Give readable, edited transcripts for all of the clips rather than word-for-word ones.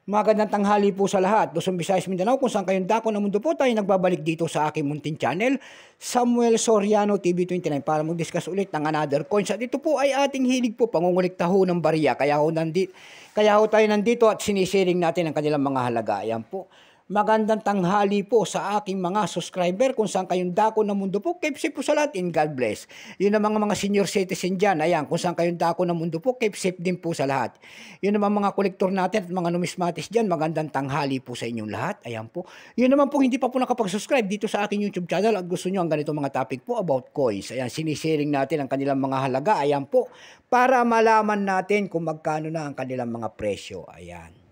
Magandang tanghali po sa lahat. Luzon, Visayas, Mindanao, kung saan kayong dako ng mundo po tayo nagbabalik dito sa aking munting channel, Samuel Soriano TV29, para mag-discuss ulit ng another coins. At ito po ay ating hilig po, pangungulikta ho ng barya. Kaya ho tayo nandito at sinisiring natin ang kanilang mga halaga. Ayan po. Magandang tanghali po sa aking mga subscriber kung saan kayong dako ng mundo po. Keep safe po sa lahat and God bless. Yun ang mga senior citizen dyan. Ayan, kung saan kayong dako ng mundo po, keep safe din po sa lahat. Yun naman mga kolektor natin at mga numismatis dyan. Magandang tanghali po sa inyong lahat. Ayan po. Yun naman po hindi pa po nakapag-subscribe dito sa aking YouTube channel at gusto nyo ang ganito mga topic po about coins. Ayan, sinisharing natin ang kanilang mga halaga. Ayan po. Para malaman natin kung magkano na ang kanilang mga presyo. Ayan.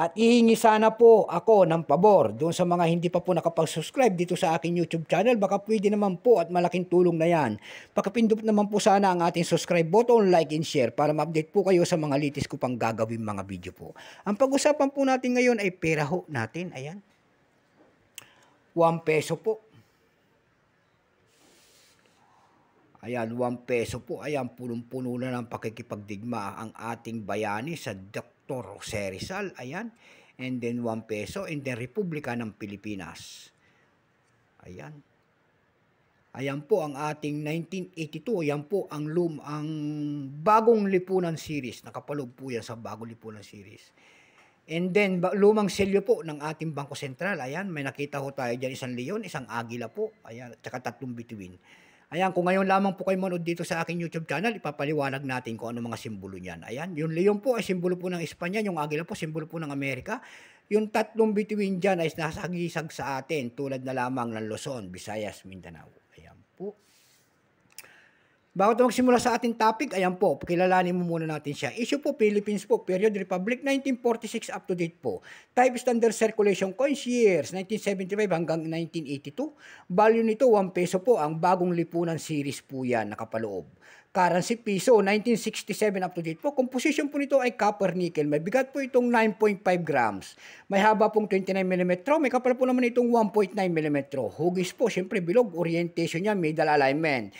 At ihingi sana po ako ng pabor doon sa mga hindi pa po nakapag-subscribe dito sa aking YouTube channel. Baka pwede naman po at malaking tulong na yan. Pakipindot naman po sana ang ating subscribe button, like and share para ma-update po kayo sa mga litis ko pang gagawin mga video po. Ang pag-usapan po natin ngayon ay pera ho natin. Ayan. 1 peso po. Ayan, 1 peso po. Ayan, punong-puno na ng pakikipagdigma ang ating bayani sa Dr. Jose Rizal. Ayan. And then 1 peso. And then Republika ng Pilipinas. Ayan. Ayan po ang ating 1982. Ayan po ang bagong lipunan series. Nakapaloob po yan sa bagong lipunan series. And then, lumang selyo po ng ating Bangko Sentral. Ayan, may nakita ho tayo dyan. Isang leon, isang agila po. Ayan, at saka 3 bituin. Ayan, kung ngayon lamang po kayo manood dito sa aking YouTube channel, ipapaliwanag natin kung ano mga simbolo niyan. Ayan, yung leon po ay simbolo po ng Espanya, yung agila po simbolo po ng Amerika. Yung 3 bituin dyan ay nasagisag sa atin tulad na lamang ng Luzon, Visayas, Mindanao. Ayan po. Bago ito magsimula sa ating topic, ayan po, kilalanin mo muna natin siya. Issue po, Philippines po, period Republic, 1946 up to date po. Type standard circulation coins, years, 1975 hanggang 1982. Value nito, 1 peso po, ang bagong lipunan series po yan, nakapaloob. Currency piso, 1967 up to date po. Composition po nito ay copper nickel. May bigat po itong 9.5 grams. May haba pong 29 mm. May kapal po naman itong 1.9 mm. Hugis po, syempre bilog. Orientation niya, middle alignment.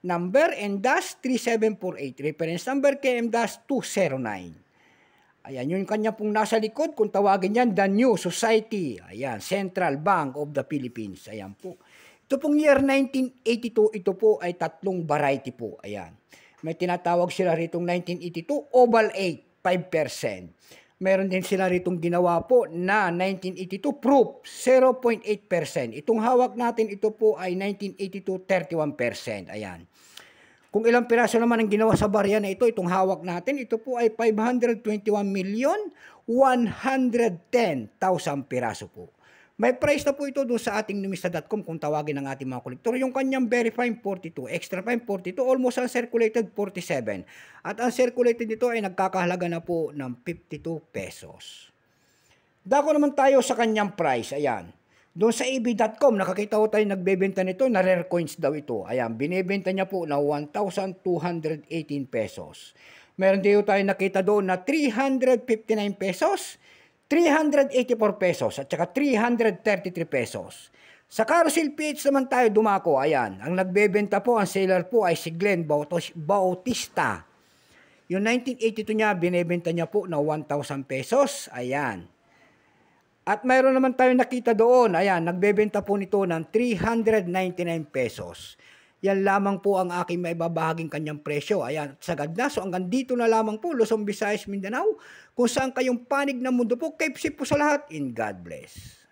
Number M-3748. Reference number KM-209. Ayan, yung kanya pong nasa likod. Kung tawagin yan, The New Society. Ayan, Central Bank of the Philippines. Ayan po. Ito pong year 1982, ito po ay 3 variety po. Ayan. May tinatawag sila ritong 1982, Oval 8, 5%. Meron din sila ritong ginawa po na 1982 Proof, 0.8%. Itong hawak natin, ito po ay 1982, 31%. Ayan. Kung ilang piraso naman ang ginawa sa barya na ito, itong hawak natin, ito po ay 521,110,000 piraso po. May price na po ito doon sa ating numista.com kung tawagin ng ating mga kolektor. Yung kanyang very fine 42, extra fine 42, almost uncirculated 47. At uncirculated nito ay nagkakahalaga na po ng 52 pesos. Dako naman tayo sa kanyang price. Ayan. Doon sa eb.com, nakakita ko tayo nagbebenta nito na rare coins daw ito. Ayan, binibenta niya po na 1,218 pesos. Meron din tayo nakita doon na 359 pesos, 384 pesos at saka 333 pesos. Sa Carousel PH naman tayo dumako. Ayan, ang nagbebenta po, ang seller po ay si Glenn Bautista. Yung 1982 niya, binibenta niya po na 1,000 pesos. Ayan. At mayroon naman tayo nakita doon. Ayan, nagbebenta po nito ng 399 pesos. Yan lamang po ang aking maibabahaging kanyang presyo. Ayan, sagad na. So hanggang dito na lamang po, Luzon, Visayas, Mindanao. Kung saan kayong panig ng mundo po, keep safe po sa lahat. In God bless.